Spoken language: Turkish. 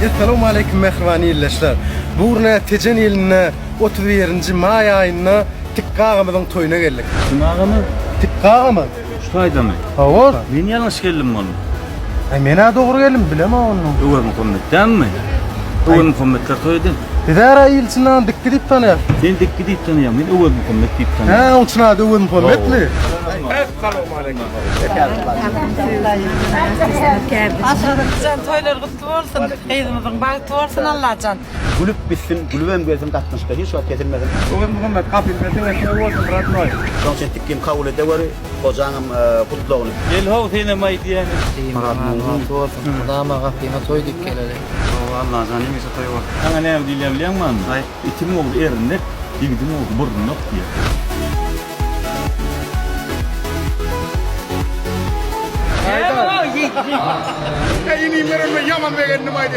Assalamu alaykum mehrbani illeşler. Burna tejen ýylyna 31-nji may aýyna Tikkagamyň toýuna geldik. Şunağımı Tikkagamy? şu aydamı. Hawar. Ben yanlış geldim onu. Mena dogry geldim bilemem onu. Öwer Muhammed'den mi? Öwer Muhammed'ler toýdun. Didara ýylçynan dikki diýip tanýar. Sen dikki diýip tanýam, men Öwer Muhammed diýip tanýam. Ha, uçuna da Öwer Muhammedli. Aşağıdan toylar kutlu olsun, kızımızın bahtı olsun Allah'can. Gülüp bitsin, gülübem gözüm katmışka hiç vakit getirmedim. Öwer Muhammed kapylmedy we şeýle bolsun ratnoy. Son sen tikkim kabul edeweri, kocaňym kutlugyny. El haw sene may diýen. Rahat olsun. Dama gafyma toýdyk geleli. Vallahi zanim ise toy var. Sana ne diýlem bilen mi? Ay, itim oldu erinde, digidim oldu burnuk diye. Yeni meremme yaman begendim aydy.